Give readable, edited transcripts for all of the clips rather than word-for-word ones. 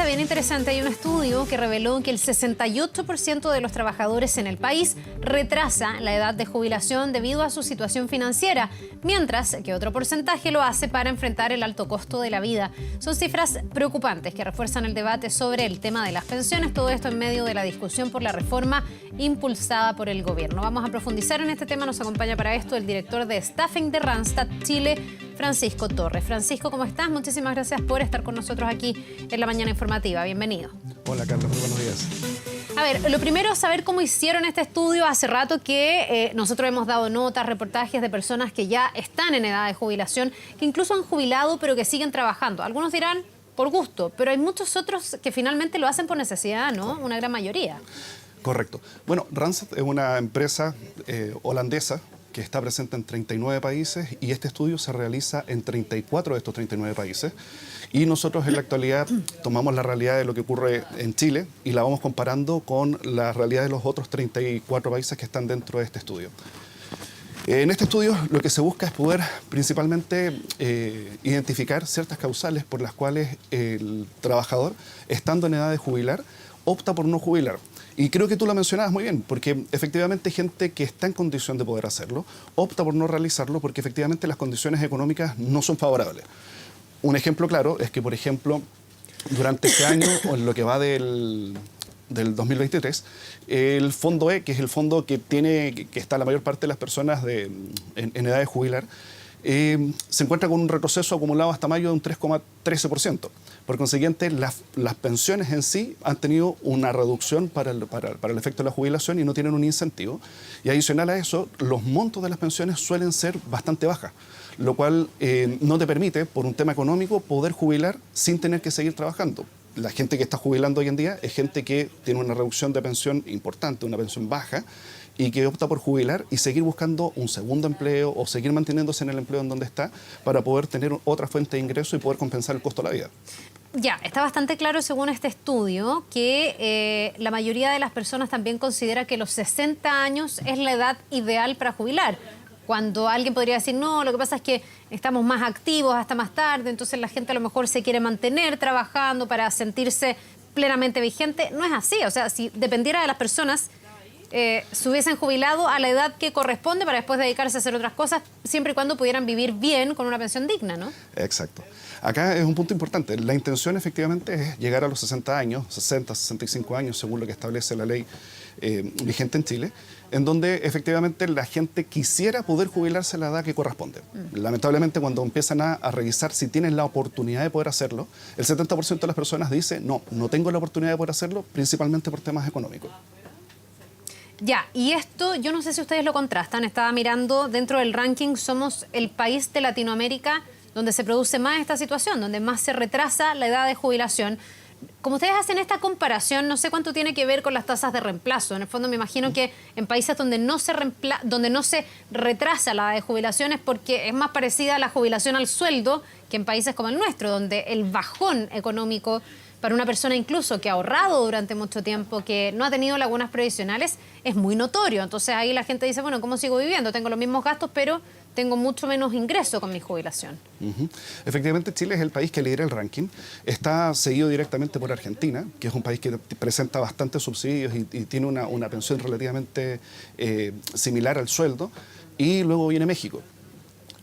noticia bien interesante. Hay un estudio que reveló que el 68% de los trabajadores en el país retrasa la edad de jubilación debido a su situación financiera, mientras que otro porcentaje lo hace para enfrentar el alto costo de la vida. Son cifras preocupantes que refuerzan el debate sobre el tema de las pensiones, todo esto en medio de la discusión por la reforma impulsada por el gobierno. Vamos a profundizar en este tema. Nos acompaña para esto el director de Staffing de Randstad Chile, Francisco Torres. Francisco, ¿cómo estás? Muchísimas gracias por estar con nosotros aquí en la mañana informativa. Bienvenido. Hola, Carlos, muy buenos días. A ver, lo primero es saber cómo hicieron este estudio. Hace rato que nosotros hemos dado notas, reportajes de personas que ya están en edad de jubilación, que incluso han jubilado pero que siguen trabajando. Algunos dirán por gusto, pero hay muchos otros que finalmente lo hacen por necesidad, ¿no? Una gran mayoría. Correcto. Bueno, Randstad es una empresa holandesa que está presente en 39 países y este estudio se realiza en 34 de estos 39 países. Y nosotros en la actualidad tomamos la realidad de lo que ocurre en Chile y la vamos comparando con la realidad de los otros 34 países que están dentro de este estudio. En este estudio lo que se busca es poder principalmente identificar ciertas causales por las cuales el trabajador, estando en edad de jubilar, opta por no jubilar. Y creo que tú lo mencionabas muy bien, porque efectivamente hay gente que está en condición de poder hacerlo, opta por no realizarlo porque efectivamente las condiciones económicas no son favorables. Un ejemplo claro es que, por ejemplo, durante este año, o en lo que va del 2023, el Fondo E, que es el fondo que está la mayor parte de las personas en edad de jubilar, se encuentra con un retroceso acumulado hasta mayo de un 3,13%. Por consiguiente, las pensiones en sí han tenido una reducción para el efecto de la jubilación y no tienen un incentivo. Y adicional a eso, los montos de las pensiones suelen ser bastante bajas, lo cual no te permite, por un tema económico, poder jubilar sin tener que seguir trabajando. La gente que está jubilando hoy en día es gente que tiene una reducción de pensión importante, una pensión baja, y que opta por jubilar y seguir buscando un segundo empleo o seguir manteniéndose en el empleo en donde está para poder tener otra fuente de ingreso y poder compensar el costo de la vida. Ya, está bastante claro según este estudio que la mayoría de las personas también considera que los 60 años es la edad ideal para jubilar. Cuando alguien podría decir, no, lo que pasa es que estamos más activos hasta más tarde, entonces la gente a lo mejor se quiere mantener trabajando para sentirse plenamente vigente. No es así, o sea, si dependiera de las personas, se hubiesen jubilado a la edad que corresponde para después dedicarse a hacer otras cosas, siempre y cuando pudieran vivir bien con una pensión digna, ¿no? Exacto. Acá es un punto importante. La intención efectivamente es llegar a los 60 años, 60, 65 años, según lo que establece la ley vigente en Chile, en donde efectivamente la gente quisiera poder jubilarse a la edad que corresponde. Lamentablemente, cuando empiezan a revisar si tienen la oportunidad de poder hacerlo, el 70% de las personas dice, no tengo la oportunidad de poder hacerlo, principalmente por temas económicos. Ya, y esto, yo no sé si ustedes lo contrastan, estaba mirando dentro del ranking, somos el país de Latinoamérica donde se produce más esta situación, donde más se retrasa la edad de jubilación. Como ustedes hacen esta comparación, no sé cuánto tiene que ver con las tasas de reemplazo. En el fondo me imagino que en países donde no se retrasa la edad de jubilación es porque es más parecida a la jubilación al sueldo que en países como el nuestro, donde el bajón económico para una persona incluso que ha ahorrado durante mucho tiempo, que no ha tenido lagunas previsionales, es muy notorio. Entonces ahí la gente dice, bueno, ¿cómo sigo viviendo? Tengo los mismos gastos, pero tengo mucho menos ingreso con mi jubilación. Efectivamente, Chile es el país que lidera el ranking. Está seguido directamente por Argentina, que es un país que presenta bastantes subsidios y tiene una pensión relativamente similar al sueldo. Y luego viene México.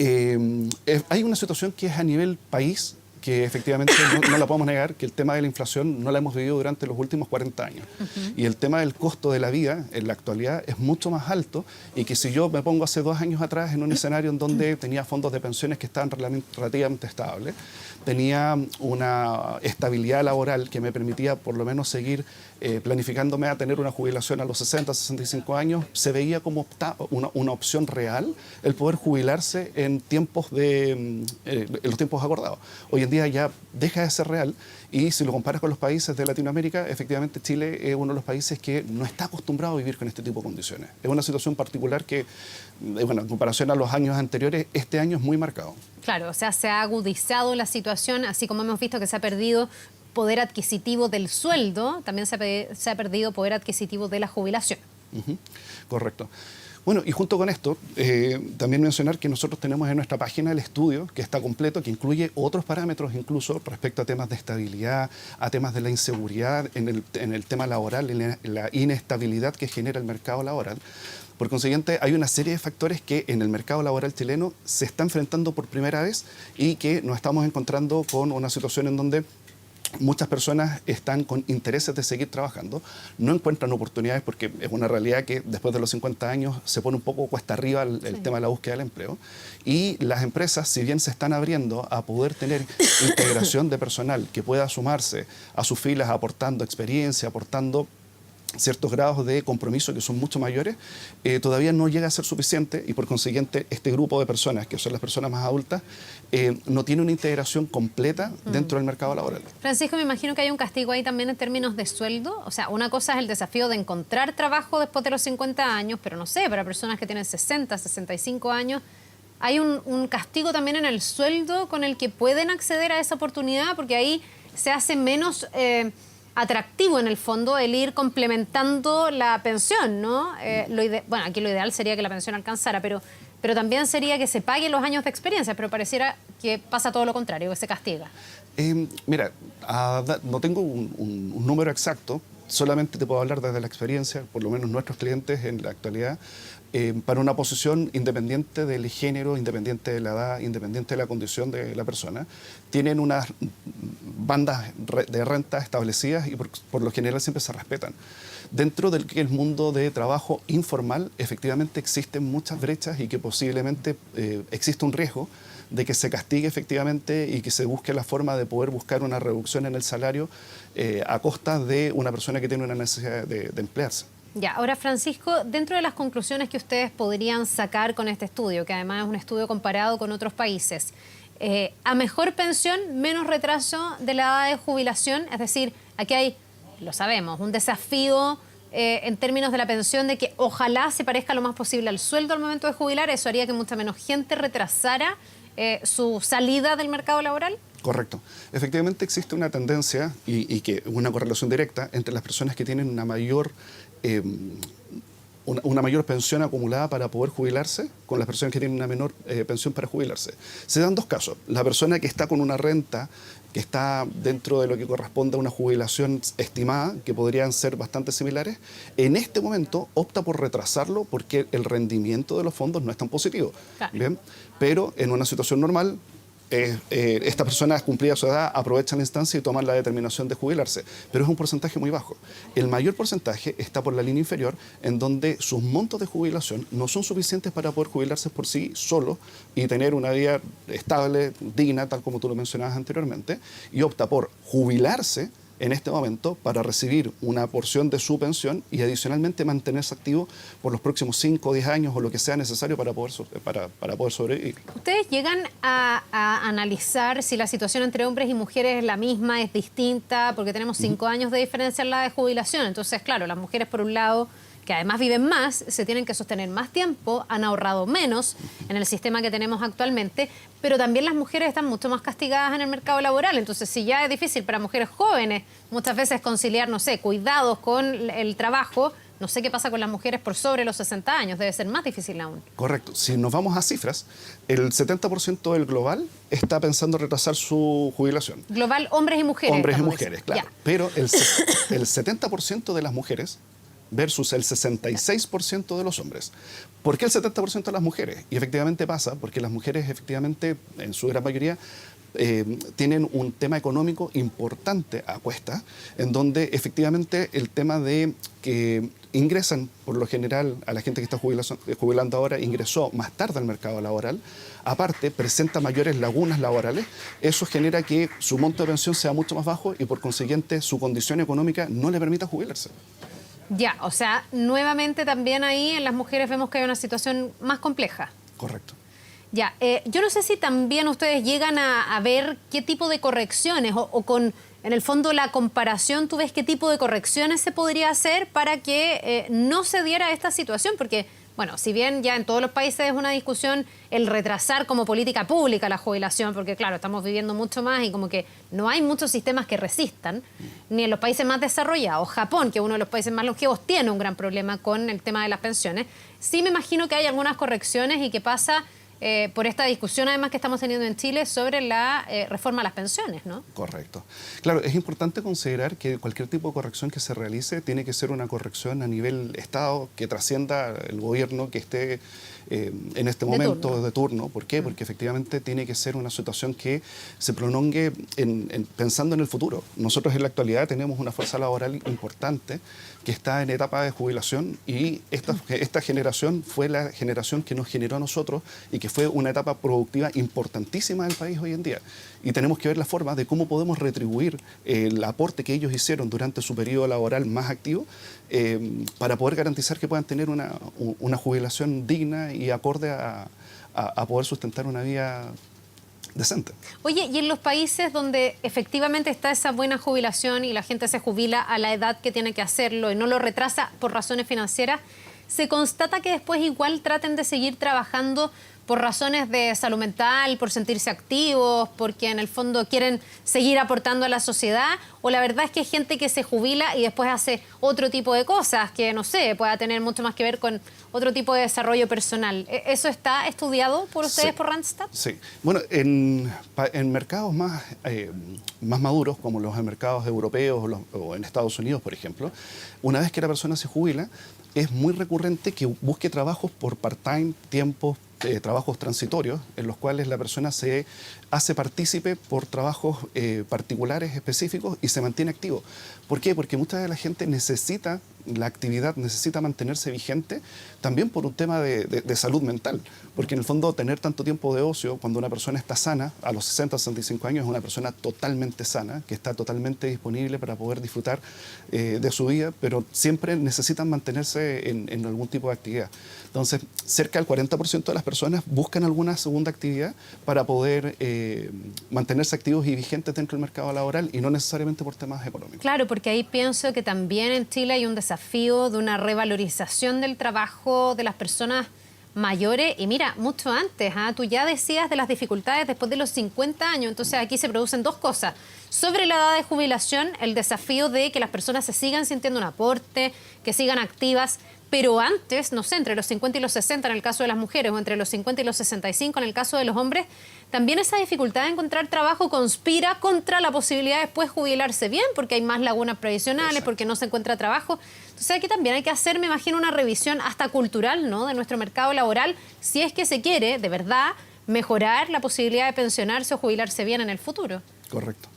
Hay una situación que es a nivel país, que efectivamente no la podemos negar, que el tema de la inflación no la hemos vivido durante los últimos 40 años. Y el tema del costo de la vida en la actualidad es mucho más alto y que si yo me pongo hace 2 años atrás en un escenario en donde tenía fondos de pensiones que estaban relativamente estables, tenía una estabilidad laboral que me permitía por lo menos seguir planificándome a tener una jubilación a los 60, 65 años, se veía como una opción real el poder jubilarse en los tiempos acordados. Hoy en día ya deja de ser real y si lo comparas con los países de Latinoamérica, efectivamente Chile es uno de los países que no está acostumbrado a vivir con este tipo de condiciones. Es una situación particular que, bueno, en comparación a los años anteriores, este año es muy marcado. Claro, o sea, se ha agudizado la situación, así como hemos visto que se ha perdido poder adquisitivo del sueldo, también se ha perdido poder adquisitivo de la jubilación. Correcto. Bueno, y junto con esto, también mencionar que nosotros tenemos en nuestra página el estudio que está completo, que incluye otros parámetros incluso respecto a temas de estabilidad, a temas de la inseguridad en el tema laboral, en la inestabilidad que genera el mercado laboral. Por consiguiente, hay una serie de factores que en el mercado laboral chileno se está enfrentando por primera vez y que nos estamos encontrando con una situación en donde muchas personas están con intereses de seguir trabajando, no encuentran oportunidades porque es una realidad que después de los 50 años se pone un poco cuesta arriba el tema de la búsqueda del empleo. Y las empresas, si bien se están abriendo a poder tener integración de personal que pueda sumarse a sus filas aportando experiencia, aportando ciertos grados de compromiso que son mucho mayores, todavía no llega a ser suficiente y por consiguiente este grupo de personas, que son las personas más adultas, no tiene una integración completa dentro del mercado laboral. Francisco, me imagino que hay un castigo ahí también en términos de sueldo. O sea, una cosa es el desafío de encontrar trabajo después de los 50 años, pero no sé, para personas que tienen 60, 65 años, hay un castigo también en el sueldo con el que pueden acceder a esa oportunidad, porque ahí se hace menos atractivo en el fondo el ir complementando la pensión, ¿no? Bueno, aquí lo ideal sería que la pensión alcanzara, pero también sería que se paguen los años de experiencia, pero pareciera que pasa todo lo contrario, que se castiga. Mira, no tengo un número exacto, solamente te puedo hablar desde la experiencia, por lo menos nuestros clientes en la actualidad, para una posición independiente del género, independiente de la edad, independiente de la condición de la persona, tienen unas bandas de renta establecidas y por lo general siempre se respetan. Dentro del que el mundo de trabajo informal, efectivamente existen muchas brechas y que posiblemente existe un riesgo de que se castigue efectivamente y que se busque la forma de poder buscar una reducción en el salario a costa de una persona que tiene una necesidad de emplearse. Ya, ahora Francisco, dentro de las conclusiones que ustedes podrían sacar con este estudio, que además es un estudio comparado con otros países, a mejor pensión, menos retraso de la edad de jubilación, es decir, aquí hay, lo sabemos, un desafío en términos de la pensión de que ojalá se parezca lo más posible al sueldo al momento de jubilar, eso haría que mucha menos gente retrasara su salida del mercado laboral. Correcto. Efectivamente existe una tendencia y que una correlación directa entre las personas que tienen una mayor pensión acumulada para poder jubilarse con las personas que tienen una menor pensión para jubilarse. Se dan dos casos. La persona que está con una renta que está dentro de lo que corresponde a una jubilación estimada, que podrían ser bastante similares, en este momento opta por retrasarlo porque el rendimiento de los fondos no es tan positivo. Claro. ¿Bien? Pero en una situación normal, estas personas cumplida su edad aprovechan la instancia y toman la determinación de jubilarse, pero es un porcentaje muy bajo. El mayor porcentaje está por la línea inferior, en donde sus montos de jubilación no son suficientes para poder jubilarse por sí solo y tener una vida estable, digna, tal como tú lo mencionabas anteriormente, y opta por jubilarse en este momento para recibir una porción de su pensión y adicionalmente mantenerse activo por los próximos 5 o 10 años o lo que sea necesario para poder sobrevivir. ¿Ustedes llegan a analizar si la situación entre hombres y mujeres es la misma, es distinta? Porque tenemos 5 años de diferencia en la de jubilación. Entonces, claro, las mujeres por un lado, que además viven más, se tienen que sostener más tiempo, han ahorrado menos en el sistema que tenemos actualmente, pero también las mujeres están mucho más castigadas en el mercado laboral. Entonces, si ya es difícil para mujeres jóvenes muchas veces conciliar, no sé, cuidados con el trabajo, no sé qué pasa con las mujeres por sobre los 60 años, debe ser más difícil aún. Correcto. Si nos vamos a cifras, el 70% del global está pensando retrasar su jubilación. Global, hombres y mujeres. Hombres y mujeres, claro. Ya. Pero el 70% de las mujeres versus el 66% de los hombres. ¿Por qué el 70% de las mujeres? Y efectivamente pasa porque las mujeres, efectivamente, en su gran mayoría, tienen un tema económico importante a cuesta, en donde efectivamente el tema de que ingresan, por lo general, a la gente que está jubilando ahora, ingresó más tarde al mercado laboral, aparte presenta mayores lagunas laborales, eso genera que su monto de pensión sea mucho más bajo y por consiguiente su condición económica no le permita jubilarse. Ya, o sea, nuevamente también ahí en las mujeres vemos que hay una situación más compleja. Correcto. Ya, yo no sé si también ustedes llegan a ver qué tipo de correcciones o con, en el fondo, la comparación, ¿tú ves qué tipo de correcciones se podría hacer para que no se diera esta situación? Porque bueno, si bien ya en todos los países es una discusión el retrasar como política pública la jubilación, porque claro, estamos viviendo mucho más y como que no hay muchos sistemas que resistan, ni en los países más desarrollados. Japón, que es uno de los países más longevos, tiene un gran problema con el tema de las pensiones. Sí me imagino que hay algunas correcciones y que pasa por esta discusión además que estamos teniendo en Chile sobre la reforma a las pensiones, ¿no? Correcto. Claro, es importante considerar que cualquier tipo de corrección que se realice tiene que ser una corrección a nivel Estado que trascienda el gobierno que esté en este momento de turno. ¿Por qué? Porque efectivamente tiene que ser una situación que se prolongue pensando en el futuro. Nosotros en la actualidad tenemos una fuerza laboral importante que está en etapa de jubilación y esta generación fue la generación que nos generó a nosotros y que fue una etapa productiva importantísima del país hoy en día. Y tenemos que ver la forma de cómo podemos retribuir el aporte que ellos hicieron durante su periodo laboral más activo para poder garantizar que puedan tener una jubilación digna y acorde a poder sustentar una vida decente. Oye, y en los países donde efectivamente está esa buena jubilación y la gente se jubila a la edad que tiene que hacerlo y no lo retrasa por razones financieras, ¿se constata que después igual traten de seguir trabajando por razones de salud mental, por sentirse activos, porque en el fondo quieren seguir aportando a la sociedad? ¿O la verdad es que hay gente que se jubila y después hace otro tipo de cosas que, no sé, pueda tener mucho más que ver con otro tipo de desarrollo personal? ¿Eso está estudiado por ustedes, Sí, por Randstad? Sí. Bueno, en mercados más maduros, como los mercados europeos o en Estados Unidos, por ejemplo, una vez que la persona se jubila, es muy recurrente que busque trabajos por part-time, tiempos, trabajos transitorios, en los cuales la persona se hace partícipe por trabajos particulares específicos y se mantiene activo. ¿Por qué? Porque mucha de la gente necesita la actividad, necesita mantenerse vigente también por un tema de salud mental. Porque en el fondo tener tanto tiempo de ocio, cuando una persona está sana, a los 60, 65 años, es una persona totalmente sana, que está totalmente disponible para poder disfrutar de su vida, pero siempre necesitan mantenerse en algún tipo de actividad. Entonces, cerca del 40% de las personas buscan alguna segunda actividad para poder mantenerse activos y vigentes dentro del mercado laboral y no necesariamente por temas económicos. Claro, porque ahí pienso que también en Chile hay un desafío de una revalorización del trabajo de las personas mayores. Y mira, mucho antes, tú ya decías de las dificultades después de los 50 años. Entonces aquí se producen dos cosas. Sobre la edad de jubilación, el desafío de que las personas se sigan sintiendo un aporte, que sigan activas. Pero antes, no sé, entre los 50 y los 60 en el caso de las mujeres o entre los 50 y los 65 en el caso de los hombres, también esa dificultad de encontrar trabajo conspira contra la posibilidad de después jubilarse bien, porque hay más lagunas previsionales, Exacto. porque no se encuentra trabajo. Entonces aquí también hay que hacer, me imagino, una revisión hasta cultural, ¿no?, de nuestro mercado laboral, si es que se quiere, de verdad, mejorar la posibilidad de pensionarse o jubilarse bien en el futuro. Correcto.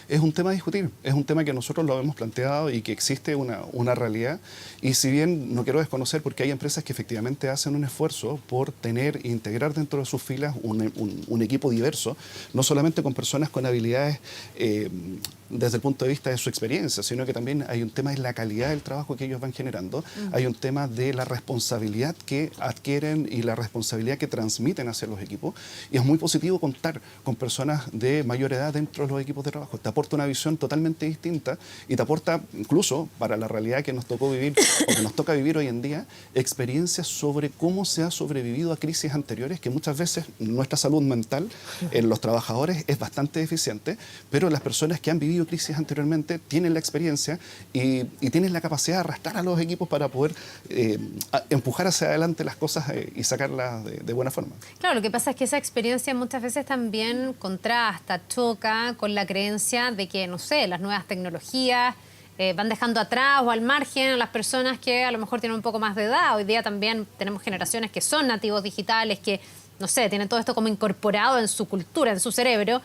Es un tema a discutir, es un tema que nosotros lo hemos planteado y que existe una realidad. Y si bien no quiero desconocer, porque hay empresas que efectivamente hacen un esfuerzo por tener e integrar dentro de sus filas un equipo diverso, no solamente con personas con habilidades desde el punto de vista de su experiencia, sino que también hay un tema de la calidad del trabajo que ellos van generando, hay un tema de la responsabilidad que adquieren y la responsabilidad que transmiten hacia los equipos. Y es muy positivo contar con personas de mayor edad dentro de los equipos de trabajo. Te aporta una visión totalmente distinta y te aporta, incluso para la realidad que nos tocó vivir o que nos toca vivir hoy en día, experiencias sobre cómo se ha sobrevivido a crisis anteriores, que muchas veces nuestra salud mental en los trabajadores es bastante deficiente, pero las personas que han vivido crisis anteriormente tienen la experiencia y tienen la capacidad de arrastrar a los equipos para poder empujar hacia adelante las cosas y sacarlas de buena forma. Claro, lo que pasa es que esa experiencia muchas veces también contrasta, choca con la creencia de que, no sé, las nuevas tecnologías van dejando atrás o al margen a las personas que a lo mejor tienen un poco más de edad. Hoy día también tenemos generaciones que son nativos digitales, que, no sé, tienen todo esto como incorporado en su cultura, en su cerebro.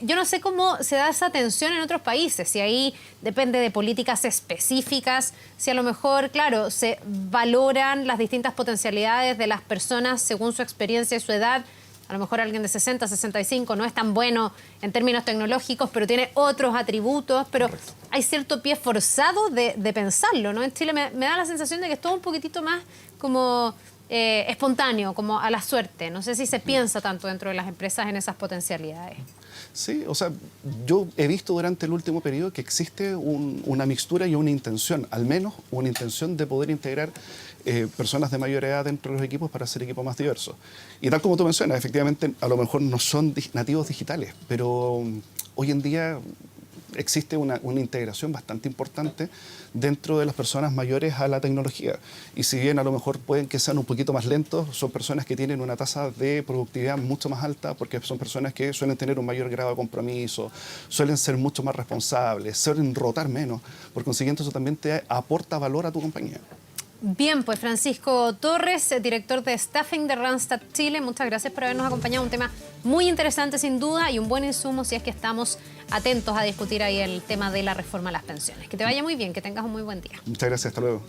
Yo no sé cómo se da esa tensión en otros países, si ahí depende de políticas específicas, si a lo mejor, claro, se valoran las distintas potencialidades de las personas según su experiencia y su edad. A lo mejor alguien de 60, 65 no es tan bueno en términos tecnológicos, pero tiene otros atributos, pero correcto, hay cierto pie forzado de pensarlo, ¿no? En Chile me da la sensación de que es todo un poquitito más como espontáneo, como a la suerte. No sé si se piensa tanto dentro de las empresas en esas potencialidades. Sí, o sea, yo he visto durante el último periodo que existe una mixtura y una intención, al menos una intención de poder integrar personas de mayor edad dentro de los equipos para hacer equipos más diversos. Y tal como tú mencionas, efectivamente, a lo mejor no son nativos digitales, pero hoy en día existe una integración bastante importante dentro de las personas mayores a la tecnología. Y si bien a lo mejor pueden que sean un poquito más lentos, son personas que tienen una tasa de productividad mucho más alta porque son personas que suelen tener un mayor grado de compromiso, suelen ser mucho más responsables, suelen rotar menos. Por consiguiente, eso también te aporta valor a tu compañía. Bien, pues Francisco Torres, director de Staffing de Randstad Chile, muchas gracias por habernos acompañado. Un tema muy interesante sin duda y un buen insumo si es que estamos atentos a discutir ahí el tema de la reforma a las pensiones. Que te vaya muy bien, que tengas un muy buen día. Muchas gracias, hasta luego.